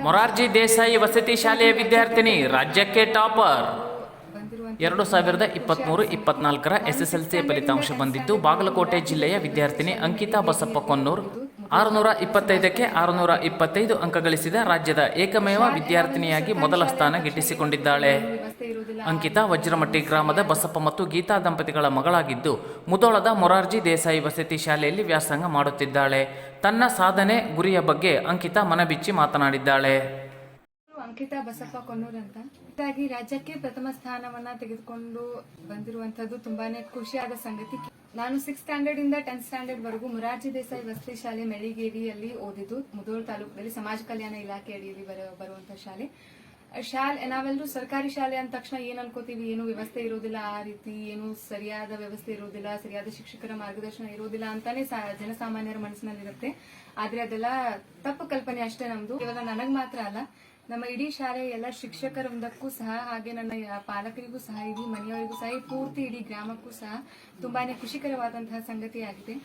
ಮೊರಾರ್ಜಿ ದೇಸಾಯಿ ವಸತಿ ಶಾಲೆಯ ವಿದ್ಯಾರ್ಥಿನಿ ರಾಜ್ಯಕ್ಕೆ ಟಾಪರ್. 2023-24 SSLC ಫಲಿತಾಂಶ ಬಂದಿದ್ದು ಬಾಗಲಕೋಟೆ ಜಿಲ್ಲೆಯ ವಿದ್ಯಾರ್ಥಿನಿ ಅಂಕಿತಾ ಬಸಪ್ಪ ಕೊನ್ನೂರ್ 625ಕ್ಕೆ 625 ಅಂಕ ಗಳಿಸಿದ ರಾಜ್ಯದ ಏಕಮೇವ ವಿದ್ಯಾರ್ಥಿನಿಯಾಗಿ ಮೊದಲ ಸ್ಥಾನ ಗಿಟ್ಟಿಸಿಕೊಂಡಿದ್ದಾಳೆ. ಅಂಕಿತಾ ವಜ್ರಮಟ್ಟಿ ಗ್ರಾಮದ ಬಸಪ್ಪ ಮತ್ತು ಗೀತಾ ದಂಪತಿಗಳ ಮಗಳಾಗಿದ್ದು ಮುಧೋಳದ ಮೊರಾರ್ಜಿ ದೇಸಾಯಿ ವಸತಿ ಶಾಲೆಯಲ್ಲಿ ವ್ಯಾಸಂಗ ಮಾಡುತ್ತಿದ್ದಾಳೆ. ತನ್ನ ಸಾಧನೆ ಗುರಿಯ ಬಗ್ಗೆ ಅಂಕಿತಾ ಮನಬಿಚ್ಚಿ ಮಾತನಾಡಿದ್ದಾಳೆ. ಅಂಕಿತಾ ಬಸಪ್ಪ ಕೊನ್ನೂರ್ ಅಂತ ಇದಾಗಿ ರಾಜ್ಯಕ್ಕೆ ಪ್ರಥಮ ಸ್ಥಾನವನ್ನ ತೆಗೆದುಕೊಂಡು ಬಂದಿರುವಂತದ್ದು ತುಂಬಾನೇ ಖುಷಿಯಾದ ಸಂಗತಿ. ನಾನು 6th ಸ್ಟ್ಯಾಂಡರ್ಡ್ ಇಂದ 10th ಸ್ಟ್ಯಾಂಡರ್ಡ್ ವರೆಗೂ ಮೊರಾರ್ಜಿ ದೇಸಾಯಿ ವಸತಿ ಶಾಲೆ ಮೆಳಿಗೇರಿಯಲ್ಲಿ ಓದಿದ್ದು. ಮುಧೋಳ ತಾಲೂಕಿನಲ್ಲಿ ಸಮಾಜ ಕಲ್ಯಾಣ ಇಲಾಖೆ ಅಡಿಯಲ್ಲಿ ಬರುವಂತಹ ಶಾಲೆ. ನಾವೆಲ್ಲರೂ ಸರ್ಕಾರಿ ಶಾಲೆ ಅಂದ ತಕ್ಷಣ ಏನ್ ಅನ್ಕೋತೀವಿ, ಏನು ವ್ಯವಸ್ಥೆ ಇರೋದಿಲ್ಲ, ಆ ರೀತಿ ಏನು ಸರಿಯಾದ ವ್ಯವಸ್ಥೆ ಇರೋದಿಲ್ಲ, ಸರಿಯಾದ ಶಿಕ್ಷಕರ ಮಾರ್ಗದರ್ಶನ ಇರೋದಿಲ್ಲ ಅಂತಾನೆ ಜನಸಾಮಾನ್ಯರ ಮನಸ್ಸಿನಲ್ಲಿರುತ್ತೆ. ಆದ್ರೆ ಅದೆಲ್ಲ ತಪ್ಪು ಕಲ್ಪನೆ ಅಷ್ಟೇ ನಮ್ದು. ಕೇವಲ ನನಗ್ ಮಾತ್ರ ಅಲ್ಲ, ನಮ್ಮ ಇಡೀ ಶಾಲೆಯ ಎಲ್ಲ ಶಿಕ್ಷಕರ ವೃಂದಕ್ಕೂ ಸಹ, ಹಾಗೆ ನನ್ನ ಪಾಲಕರಿಗೂ ಸಹ, ಇಡೀ ಮನೆಯವರಿಗೂ ಸಹ, ಪೂರ್ತಿ ಇಡೀ ಗ್ರಾಮಕ್ಕೂ ಸಹ ತುಂಬಾನೇ ಖುಷಿಕರವಾದಂತಹ ಸಂಗತಿಯಾಗಿದೆ.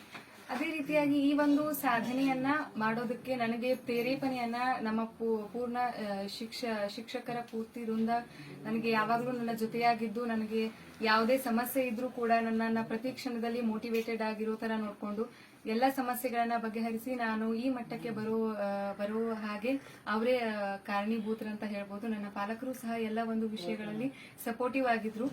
ಅದೇ ರೀತಿಯಾಗಿ ಈ ಒಂದು ಸಾಧನೆಯನ್ನ ಮಾಡೋದಕ್ಕೆ ನನಗೆ ಪ್ರೇರೇಪಣೆಯನ್ನ ನಮ್ಮ ಪೂರ್ಣ ಶಿಕ್ಷಕರ ಪೂರ್ತಿ ವೃಂದ ನನಗೆ ಯಾವಾಗಲೂ ನನ್ನ ಜೊತೆಯಾಗಿದ್ದು, ನನಗೆ ಯಾವುದೇ ಸಮಸ್ಯೆ ಇದ್ರೂ ಕೂಡ ನನ್ನನ್ನ ಪ್ರತಿ ಕ್ಷಣದಲ್ಲಿ ಮೋಟಿವೇಟೆಡ್ ಆಗಿರೋ ತರ ನೋಡ್ಕೊಂಡು ಎಲ್ಲ ಸಮಸ್ಯೆಗಳನ್ನ ಬಗೆಹರಿಸಿ ನಾನು ಈ ಮಟ್ಟಕ್ಕೆ ಬರೋ ಹಾಗೆ ಅವರೇ ಕಾರಣೀಭೂತರಂತ ಹೇಳ್ಬೋದು. ನನ್ನ ಪಾಲಕರು ಸಹ ಎಲ್ಲ ಒಂದು ವಿಷಯಗಳಲ್ಲಿ ಸಪೋರ್ಟಿವ್ ಆಗಿದ್ರು.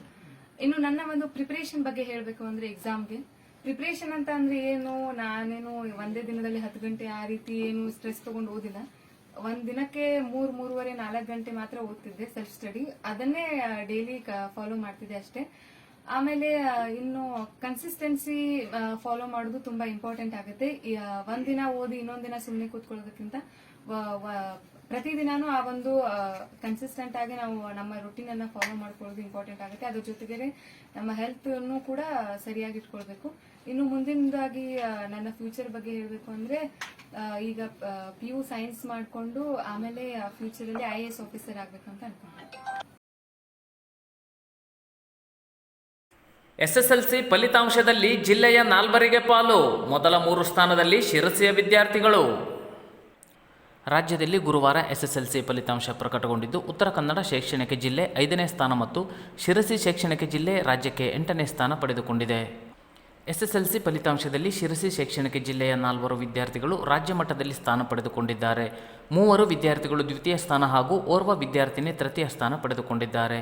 ಇನ್ನು ನನ್ನ ಒಂದು ಪ್ರಿಪರೇಷನ್ ಬಗ್ಗೆ ಹೇಳಬೇಕು ಅಂದ್ರೆ, ಎಕ್ಸಾಮ್ಗೆ ಪ್ರಿಪರೇಷನ್ ಅಂತ ಅಂದ್ರೆ ಏನು, ನಾನೇನು ಒಂದೇ ದಿನದಲ್ಲಿ 10 ಗಂಟೆ ಆ ರೀತಿ ಏನು ಸ್ಟ್ರೆಸ್ ತಗೊಂಡು ಓದಿಲ್ಲ. ಒಂದ್ ದಿನಕ್ಕೆ 3-3.5-4 ಗಂಟೆ ಮಾತ್ರ ಓದ್ತಿದ್ದೆ ಸೆಲ್ಫ್ ಸ್ಟಡಿ. ಅದನ್ನೇ ಡೈಲಿ ಫಾಲೋ ಮಾಡ್ತಿದ್ದೆ ಅಷ್ಟೇ. ಆಮೇಲೆ ಇನ್ನು ಕನ್ಸಿಸ್ಟೆನ್ಸಿ ಫಾಲೋ ಮಾಡೋದು ತುಂಬಾ ಇಂಪಾರ್ಟೆಂಟ್ ಆಗುತ್ತೆ. ಒಂದಿನ ಓದಿ ಇನ್ನೊಂದ್ ದಿನ ಸುಮ್ಮನೆ ಕೂತ್ಕೊಳ್ಳೋದಕ್ಕಿಂತ ಪ್ರತಿದಿನಾನು ಆ ಒಂದು ಕನ್ಸಿಸ್ಟೆಂಟ್ ಆಗಿ ನಾವು ನಮ್ಮ ರೂಟೀನ್ ಅನ್ನ ಫಾಲೋ ಮಾಡ್ಕೊಳ್ಳೋದು ಇಂಪಾರ್ಟೆಂಟ್ ಆಗುತ್ತೆ. ಅದ್ರ ಜೊತೆಗೆ ನಮ್ಮ ಹೆಲ್ತ್ ಅನ್ನು ಕೂಡ ಸರಿಯಾಗಿ ಇಟ್ಕೊಳ್ಬೇಕು. ಇನ್ನು ಮುಂದಿನದಾಗಿ ನನ್ನ ಫ್ಯೂಚರ್ ಬಗ್ಗೆ ಹೇಳ್ಬೇಕು ಅಂದ್ರೆ, ಈಗ PU ಸೈನ್ಸ್ ಮಾಡ್ಕೊಂಡು ಆಮೇಲೆ ಫ್ಯೂಚರ್ ಅಲ್ಲಿ IAS ಆಫೀಸರ್ ಆಗ್ಬೇಕಂತ ಅನ್ಕೊಂಡೆ. SSLC ಫಲಿತಾಂಶದಲ್ಲಿ ಜಿಲ್ಲೆಯ 4ರಿಗೆ ಪಾಲು. ಮೊದಲ 3 ಸ್ಥಾನದಲ್ಲಿ ಶಿರಸಿಯ ವಿದ್ಯಾರ್ಥಿಗಳು. ರಾಜ್ಯದಲ್ಲಿ ಗುರುವಾರ SSLC ಫಲಿತಾಂಶ ಪ್ರಕಟಗೊಂಡಿದ್ದು, ಉತ್ತರ ಕನ್ನಡ ಶೈಕ್ಷಣಿಕ ಜಿಲ್ಲೆ 5ನೇ ಸ್ಥಾನ ಮತ್ತು ಶಿರಸಿ ಶೈಕ್ಷಣಿಕ ಜಿಲ್ಲೆ ರಾಜ್ಯಕ್ಕೆ 8ನೇ ಸ್ಥಾನ ಪಡೆದುಕೊಂಡಿದೆ. SSLC ಫಲಿತಾಂಶದಲ್ಲಿ ಶಿರಸಿ ಶೈಕ್ಷಣಿಕ ಜಿಲ್ಲೆಯ 4 ವಿದ್ಯಾರ್ಥಿಗಳು ರಾಜ್ಯ ಮಟ್ಟದಲ್ಲಿ ಸ್ಥಾನ ಪಡೆದುಕೊಂಡಿದ್ದಾರೆ. 3 ವಿದ್ಯಾರ್ಥಿಗಳು ದ್ವಿತೀಯ ಸ್ಥಾನ ಹಾಗೂ ಓರ್ವ ವಿದ್ಯಾರ್ಥಿನಿ ತೃತೀಯ ಸ್ಥಾನ ಪಡೆದುಕೊಂಡಿದ್ದಾರೆ.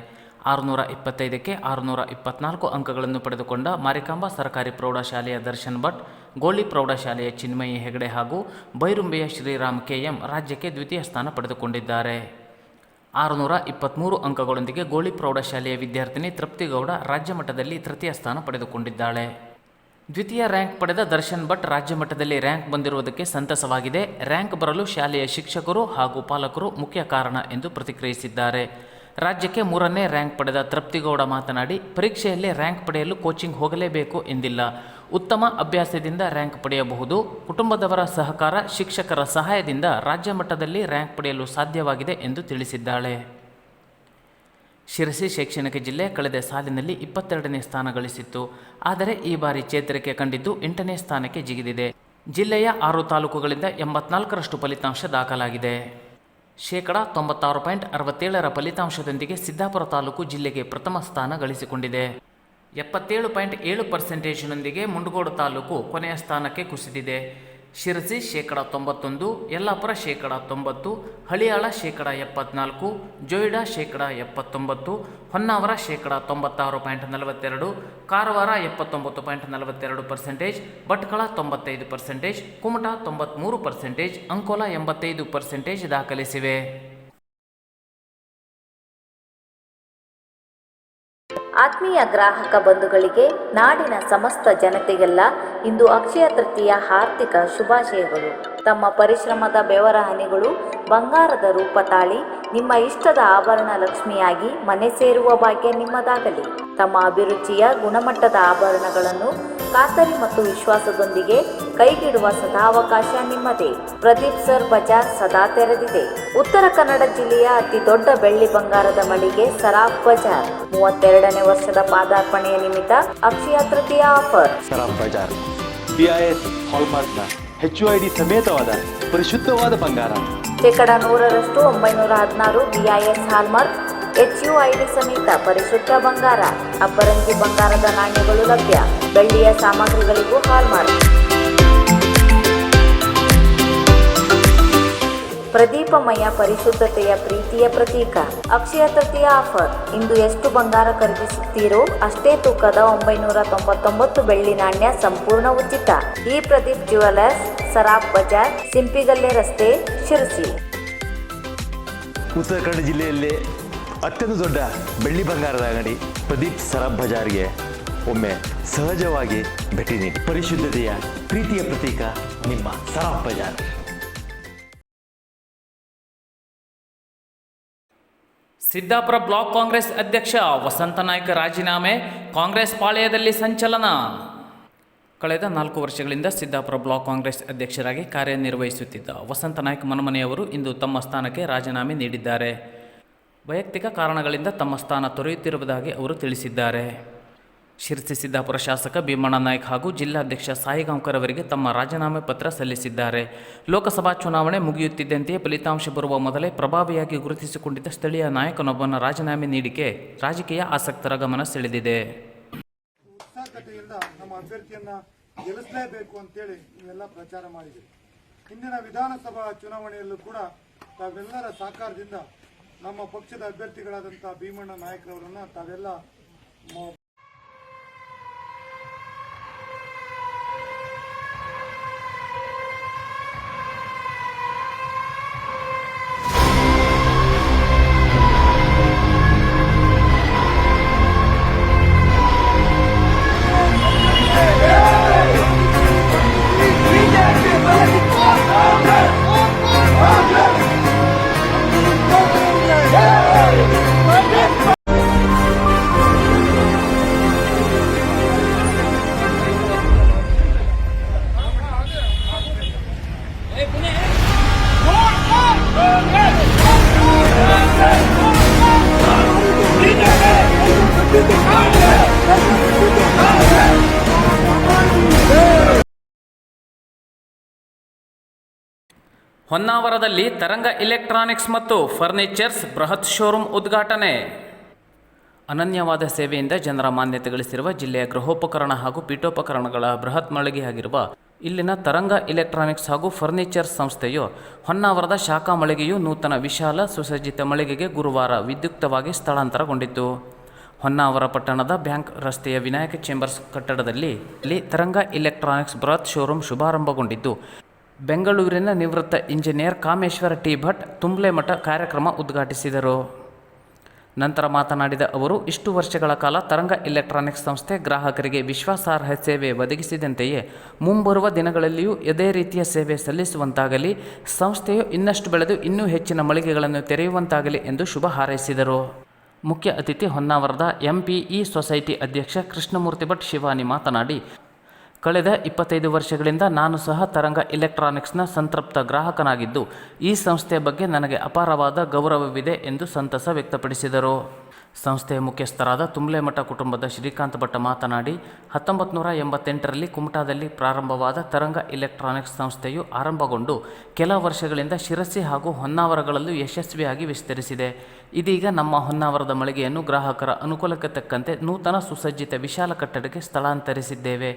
625ಕ್ಕೆ 624 ಅಂಕಗಳನ್ನು ಪಡೆದುಕೊಂಡ ಮಾರಿಕಾಂಬಾ ಸರ್ಕಾರಿ ಪ್ರೌಢಶಾಲೆಯ ದರ್ಶನ್ ಭಟ್, ಗೋಳಿ ಪ್ರೌಢಶಾಲೆಯ ಚಿನ್ಮಯಿ ಹೆಗಡೆ ಹಾಗೂ ಬೈರುಂಬೆಯ ಶ್ರೀರಾಮ್ KM ರಾಜ್ಯಕ್ಕೆ ದ್ವಿತೀಯ ಸ್ಥಾನ ಪಡೆದುಕೊಂಡಿದ್ದಾರೆ. 623 ಅಂಕಗಳೊಂದಿಗೆ ಗೋಳಿ ಪ್ರೌಢಶಾಲೆಯ ವಿದ್ಯಾರ್ಥಿನಿ ತೃಪ್ತಿಗೌಡ ರಾಜ್ಯ ಮಟ್ಟದಲ್ಲಿ ತೃತೀಯ ಸ್ಥಾನ ಪಡೆದುಕೊಂಡಿದ್ದಾಳೆ. ದ್ವಿತೀಯ ರ್ಯಾಂಕ್ ಪಡೆದ ದರ್ಶನ್ ಭಟ್ ರಾಜ್ಯ ಮಟ್ಟದಲ್ಲಿ ರ್ಯಾಂಕ್ ಬಂದಿರುವುದಕ್ಕೆ ಸಂತಸವಾಗಿದೆ. ರ್ಯಾಂಕ್ ಬರಲು ಶಾಲೆಯ ಶಿಕ್ಷಕರು ಹಾಗೂ ಪಾಲಕರು ಮುಖ್ಯ ಕಾರಣ ಎಂದು ಪ್ರತಿಕ್ರಿಯಿಸಿದ್ದಾರೆ. ರಾಜ್ಯಕ್ಕೆ 3ನೇ ರ್ಯಾಂಕ್ ಪಡೆದ ತೃಪ್ತಿಗೌಡ ಮಾತನಾಡಿ, ಪರೀಕ್ಷೆಯಲ್ಲಿ ರ್ಯಾಂಕ್ ಪಡೆಯಲು ಕೋಚಿಂಗ್ ಹೋಗಲೇಬೇಕು ಎಂದಿಲ್ಲ. ಉತ್ತಮ ಅಭ್ಯಾಸದಿಂದ ರ್ಯಾಂಕ್ ಪಡೆಯಬಹುದು. ಕುಟುಂಬದವರ ಸಹಕಾರ, ಶಿಕ್ಷಕರ ಸಹಾಯದಿಂದ ರಾಜ್ಯ ಮಟ್ಟದಲ್ಲಿ ರ್ಯಾಂಕ್ ಪಡೆಯಲು ಸಾಧ್ಯವಾಗಿದೆ ಎಂದು ತಿಳಿಸಿದ್ದಾಳೆ. ಶಿರಸಿ ಶೈಕ್ಷಣಿಕ ಜಿಲ್ಲೆ ಕಳೆದ ಸಾಲಿನಲ್ಲಿ 22ನೇ ಸ್ಥಾನ ಗಳಿಸಿತ್ತು. ಆದರೆ ಈ ಬಾರಿ ಚೇತರಿಕೆ ಕಂಡಿದ್ದು 8ನೇ ಸ್ಥಾನಕ್ಕೆ ಜಿಗಿದಿದೆ. ಜಿಲ್ಲೆಯ 6 ತಾಲೂಕುಗಳಿಂದ 84ರಷ್ಟು ಫಲಿತಾಂಶ ದಾಖಲಾಗಿದೆ. 96.67% ಫಲಿತಾಂಶದೊಂದಿಗೆ ಸಿದ್ದಾಪುರ ತಾಲೂಕು ಜಿಲ್ಲೆಗೆ ಪ್ರಥಮ ಸ್ಥಾನ ಗಳಿಸಿಕೊಂಡಿದೆ. 77.7%ನೊಂದಿಗೆ ಮುಂಡಗೋಡು ತಾಲೂಕು ಕೊನೆಯ ಸ್ಥಾನಕ್ಕೆ ಕುಸಿದಿದೆ. ಶಿರಸಿ 91%, ಯಲ್ಲಾಪುರ 90%, ಹಳಿಯಾಳ 74%, ಜೋಯಿಡಾ 79%, ಹೊನ್ನಾವರ 96.42%, ಕಾರವಾರ 79.42%, ಭಟ್ಕಳ 95%, ಕುಮಟಾ 93%, ಅಂಕೋಲಾ 85% ದಾಖಲಿಸಿವೆ. ಆತ್ಮೀಯ ಗ್ರಾಹಕ ಬಂಧುಗಳಿಗೆ, ನಾಡಿನ ಸಮಸ್ತ ಜನತೆಗೆಲ್ಲ ಇಂದು ಅಕ್ಷಯ ತೃತೀಯ ಹಾರ್ದಿಕ ಶುಭಾಶಯಗಳು. ತಮ್ಮ ಪರಿಶ್ರಮದ ಬೆವರ ಹನಿಗಳು ಬಂಗಾರದ ರೂಪ ತಾಳಿ ನಿಮ್ಮ ಇಷ್ಟದ ಆಭರಣ ಲಕ್ಷ್ಮಿಯಾಗಿ ಮನೆ ಸೇರುವ ಭಾಗ್ಯ ನಿಮ್ಮದಾಗಲಿ. ತಮ್ಮ ಅಭಿರುಚಿಯ ಗುಣಮಟ್ಟದ ಆಭರಣಗಳನ್ನು ಖಾತರಿ ಮತ್ತು ವಿಶ್ವಾಸದೊಂದಿಗೆ ಕೈಗಿಡುವ ಸದಾವಕಾಶ ನಿಮ್ಮದೇ. ಪ್ರದೀಪ್ ಸರ್ ಬಜಾರ್ ಸದಾ ತೆರೆದಿದೆ. ಉತ್ತರ ಕನ್ನಡ ಜಿಲ್ಲೆಯ ಅತಿ ದೊಡ್ಡ ಬೆಳ್ಳಿ ಬಂಗಾರದ ಮಳಿಗೆ ಸರಾಫ್ ಬಜಾರ್ 32ನೇ ವರ್ಷದ ಪಾದಾರ್ಪಣೆಯ ನಿಮಿತ್ತ Akshaya Tritiya offer. Saraf Bazaar BIS ಹಾಲ್ಮಾರ್ಕ್ನ HUID ಸಮೇತವಾದ ಪರಿಶುದ್ಧವಾದ ಬಂಗಾರ. ಶೇಕಡ 100% 916 BIS ಹಾಲ್ಮಾರ್ಕ್ HUID ಸಮೇತ ಪರಿಶುದ್ಧ ಬಂಗಾರ. ಅಬ್ಬರಂಜಿ ಬಂಗಾರದ ನಾಣ್ಯಗಳು ಲಭ್ಯ. ಬೆಳ್ಳಿಯ ಸಾಮಗ್ರಿಗಳಿಗೂ ಹಾಲ್ಮಾರ್ಕ್. ಪ್ರದೀಪಮಯ ಪರಿಶುದ್ಧತೆಯ ಪ್ರೀತಿಯ ಪ್ರತೀಕ ಅಕ್ಷಯ ತೃತೀಯ ಆಫರ್. ಇಂದು ಎಷ್ಟು ಬಂಗಾರ ಖರೀದಿಸುತ್ತೀರೋ ಅಷ್ಟೇ ತೂಕದ 999 ಬೆಳ್ಳಿ ನಾಣ್ಯ ಸಂಪೂರ್ಣ ಉಚಿತ. ಈ ಪ್ರದೀಪ್ ಜ್ಯುವೆಲರ್ಸ್, ಸರಾಫ್ ಬಜಾರ್, ಸಿಂಪಿಗಲ್ಲೆ ರಸ್ತೆ, ಶಿರಸಿ. ಉತ್ತರ ಕನ್ನಡ ಜಿಲ್ಲೆಯಲ್ಲೇ ಅತ್ಯಂತ ದೊಡ್ಡ ಬೆಳ್ಳಿ ಬಂಗಾರದ ಅಂಗಡಿ ಪ್ರದೀಪ್ ಸರಾಫ್ ಬಜಾರ್ಗೆ ಒಮ್ಮೆ ಸಹಜವಾಗಿ ಭೇಟಿ ನೀಡಿ. ಪರಿಶುದ್ಧತೆಯ ಪ್ರೀತಿಯ ಪ್ರತೀಕ ನಿಮ್ಮ ಸರಾಫ್ ಬಜಾರ್. ಸಿದ್ದಾಪುರ ಬ್ಲಾಕ್ ಕಾಂಗ್ರೆಸ್ ಅಧ್ಯಕ್ಷ ವಸಂತ ನಾಯ್ಕ ರಾಜೀನಾಮೆ, ಕಾಂಗ್ರೆಸ್ ಪಾಳೆಯದಲ್ಲಿ ಸಂಚಲನ. ಕಳೆದ 4 ವರ್ಷಗಳಿಂದ ಸಿದ್ದಾಪುರ ಬ್ಲಾಕ್ ಕಾಂಗ್ರೆಸ್ ಅಧ್ಯಕ್ಷರಾಗಿ ಕಾರ್ಯನಿರ್ವಹಿಸುತ್ತಿದ್ದ ವಸಂತ ನಾಯ್ಕ ಮನಮನೆಯವರು ಇಂದು ತಮ್ಮ ಸ್ಥಾನಕ್ಕೆ ರಾಜೀನಾಮೆ ನೀಡಿದ್ದಾರೆ. ವೈಯಕ್ತಿಕ ಕಾರಣಗಳಿಂದ ತಮ್ಮ ಸ್ಥಾನ ತೊರೆಯುತ್ತಿರುವುದಾಗಿ ಅವರು ತಿಳಿಸಿದ್ದಾರೆ. ಶಿರಸಿ ಸಿದ್ದಾಪುರ ಶಾಸಕ ಭೀಮಣ್ಣ ನಾಯ್ಕ ಹಾಗೂ ಜಿಲ್ಲಾಧ್ಯಕ್ಷ ಸಾಯಿಗಾಂವ್ಕರ್ ಅವರಿಗೆ ತಮ್ಮ ರಾಜೀನಾಮೆ ಪತ್ರ ಸಲ್ಲಿಸಿದ್ದಾರೆ. ಲೋಕಸಭಾ ಚುನಾವಣೆ ಮುಗಿಯುತ್ತಿದ್ದಂತೆಯೇ ಫಲಿತಾಂಶ ಬರುವ ಮೊದಲೇ ಪ್ರಭಾವಿಯಾಗಿ ಗುರುತಿಸಿಕೊಂಡಿದ್ದ ಸ್ಥಳೀಯ ನಾಯಕನೊಬ್ಬನ ರಾಜೀನಾಮೆ ನೀಡಿಕೆ ರಾಜಕೀಯ ಆಸಕ್ತರ ಗಮನ ಸೆಳೆದಿದೆ. ಉತ್ಸಾಹತೆಯಿಂದ ನಮ್ಮ ಅಭ್ಯರ್ಥಿಯನ್ನ ಗೆಲ್ಲಿಸಲೇಬೇಕು ಅಂತೇಳಿ ನೀವೆಲ್ಲ ಪ್ರಚಾರ ಮಾಡಿದ್ದೀರಿ. ಹಿಂದಿನ ವಿಧಾನಸಭಾ ಚುನಾವಣೆಯಲ್ಲೂ ಕೂಡ ತಾವೆಲ್ಲರ ಸಹಕಾರದಿಂದ ನಮ್ಮ ಪಕ್ಷದ ಅಭ್ಯರ್ಥಿಗಳಾದಂಥ ಭೀಮಣ್ಣ ನಾಯಕರವರನ್ನ ತಾವೆಲ್ಲ ಹೊನ್ನಾವರದಲ್ಲಿ ತರಂಗ ಇಲೆಕ್ಟ್ರಾನಿಕ್ಸ್ ಮತ್ತು ಫರ್ನಿಚರ್ಸ್ ಬೃಹತ್ ಶೋರೂಮ್ ಉದ್ಘಾಟನೆ. ಅನನ್ಯವಾದ ಸೇವೆಯಿಂದ ಜನರ ಮಾನ್ಯತೆ ಗಳಿಸಿರುವ ಜಿಲ್ಲೆಯ ಗೃಹೋಪಕರಣ ಹಾಗೂ ಪೀಠೋಪಕರಣಗಳ ಬೃಹತ್ ಮಳಿಗೆಯಾಗಿರುವ ಇಲ್ಲಿನ ತರಂಗ ಇಲೆಕ್ಟ್ರಾನಿಕ್ಸ್ ಹಾಗೂ ಫರ್ನಿಚರ್ಸ್ ಸಂಸ್ಥೆಯು ಹೊನ್ನಾವರದ ಶಾಖಾ ಮಳಿಗೆಯು ನೂತನ ವಿಶಾಲ ಸುಸಜ್ಜಿತ ಮಳಿಗೆಗೆ ಗುರುವಾರ ವಿದ್ಯುಕ್ತವಾಗಿ ಸ್ಥಳಾಂತರಗೊಂಡಿತು. ಹೊನ್ನಾವರ ಪಟ್ಟಣದ ಬ್ಯಾಂಕ್ ರಸ್ತೆಯ ವಿನಾಯಕ ಚೇಂಬರ್ಸ್ ಕಟ್ಟಡದಲ್ಲಿ ತರಂಗ ಇಲೆಕ್ಟ್ರಾನಿಕ್ಸ್ ಬೃಹತ್ ಶೋರೂಮ್ ಶುಭಾರಂಭಗೊಂಡಿದ್ದು, ಬೆಂಗಳೂರಿನ ನಿವೃತ್ತ ಇಂಜಿನಿಯರ್ ಕಾಮೇಶ್ವರ ಟಿ ಭಟ್ ತುಂಬಲೆಮಠ ಕಾರ್ಯಕ್ರಮ ಉದ್ಘಾಟಿಸಿದರು. ನಂತರ ಮಾತನಾಡಿದ ಅವರು, ಇಷ್ಟು ವರ್ಷಗಳ ಕಾಲ ತರಂಗ ಇಲೆಕ್ಟ್ರಾನಿಕ್ಸ್ ಸಂಸ್ಥೆ ಗ್ರಾಹಕರಿಗೆ ವಿಶ್ವಾಸಾರ್ಹ ಸೇವೆ ಒದಗಿಸಿದಂತೆಯೇ ಮುಂಬರುವ ದಿನಗಳಲ್ಲಿಯೂ ಇದೇ ರೀತಿಯ ಸೇವೆ ಸಲ್ಲಿಸುವಂತಾಗಲಿ, ಸಂಸ್ಥೆಯು ಇನ್ನಷ್ಟು ಬೆಳೆದು ಇನ್ನೂ ಹೆಚ್ಚಿನ ಮಳಿಗೆಗಳನ್ನು ತೆರೆಯುವಂತಾಗಲಿ ಎಂದು ಶುಭ ಹಾರೈಸಿದರು. ಮುಖ್ಯ ಅತಿಥಿ ಹೊನ್ನಾವರದ MPE ಸೊಸೈಟಿ ಅಧ್ಯಕ್ಷ ಕೃಷ್ಣಮೂರ್ತಿ ಭಟ್ ಶಿವಾನಿ ಮಾತನಾಡಿ, ಕಳೆದ 25 ವರ್ಷಗಳಿಂದ ನಾನು ಸಹ ತರಂಗ ಇಲೆಕ್ಟ್ರಾನಿಕ್ಸ್ನ ಸಂತೃಪ್ತ ಗ್ರಾಹಕನಾಗಿದ್ದು, ಈ ಸಂಸ್ಥೆಯ ಬಗ್ಗೆ ನನಗೆ ಅಪಾರವಾದ ಗೌರವವಿದೆ ಎಂದು ಸಂತಸ ವ್ಯಕ್ತಪಡಿಸಿದರು. ಸಂಸ್ಥೆಯ ಮುಖ್ಯಸ್ಥರಾದ ತುಂಬಲೆಮಠ ಕುಟುಂಬದ ಶ್ರೀಕಾಂತ್ ಭಟ್ ಮಾತನಾಡಿ, 1988ರಲ್ಲಿ ಕುಮಟಾದಲ್ಲಿ ಪ್ರಾರಂಭವಾದ ತರಂಗ ಇಲೆಕ್ಟ್ರಾನಿಕ್ಸ್ ಸಂಸ್ಥೆಯು ಆರಂಭಗೊಂಡು ಕೆಲ ವರ್ಷಗಳಿಂದ ಶಿರಸಿ ಹಾಗೂ ಹೊನ್ನಾವರಗಳಲ್ಲೂ ಯಶಸ್ವಿಯಾಗಿ ವಿಸ್ತರಿಸಿದೆ. ಇದೀಗ ನಮ್ಮ ಹೊನ್ನಾವರದ ಮಳಿಗೆಯನ್ನು ಗ್ರಾಹಕರ ಅನುಕೂಲಕ್ಕೆ ತಕ್ಕಂತೆ ನೂತನ ಸುಸಜ್ಜಿತ ವಿಶಾಲ ಕಟ್ಟಡಕ್ಕೆ ಸ್ಥಳಾಂತರಿಸಿದ್ದೇವೆ.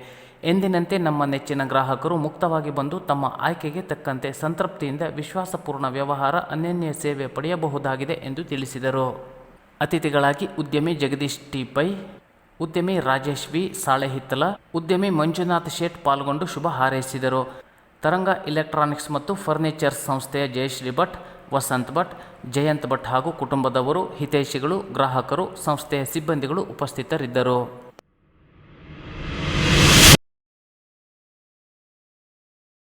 ಎಂದಿನಂತೆ ನಮ್ಮ ನೆಚ್ಚಿನ ಗ್ರಾಹಕರು ಮುಕ್ತವಾಗಿ ಬಂದು ತಮ್ಮ ಆಯ್ಕೆಗೆ ತಕ್ಕಂತೆ ಸಂತೃಪ್ತಿಯಿಂದ ವಿಶ್ವಾಸಪೂರ್ಣ ವ್ಯವಹಾರ, ಅನನ್ಯ ಸೇವೆ ಪಡೆಯಬಹುದಾಗಿದೆ ಎಂದು ತಿಳಿಸಿದರು. ಅತಿಥಿಗಳಾಗಿ ಉದ್ಯಮಿ ಜಗದೀಶ್ ಟಿ ಪೈ, ಉದ್ಯಮಿ ರಾಜೇಶ್ ವಿ ಸಾಳೆಹಿತ್ತಲ, ಉದ್ಯಮಿ ಮಂಜುನಾಥ್ ಶೇಟ್ ಪಾಲ್ಗೊಂಡು ಶುಭ ಹಾರೈಸಿದರು. ತರಂಗ ಇಲೆಕ್ಟ್ರಾನಿಕ್ಸ್ ಮತ್ತು ಫರ್ನಿಚರ್ಸ್ ಸಂಸ್ಥೆಯ ಜಯಶ್ರೀ ಭಟ್, ವಸಂತ್ ಭಟ್, ಜಯಂತ್ ಭಟ್ ಹಾಗೂ ಕುಟುಂಬದವರು, ಹಿತೈಷಿಗಳು, ಗ್ರಾಹಕರು, ಸಂಸ್ಥೆಯ ಸಿಬ್ಬಂದಿಗಳು ಉಪಸ್ಥಿತರಿದ್ದರು.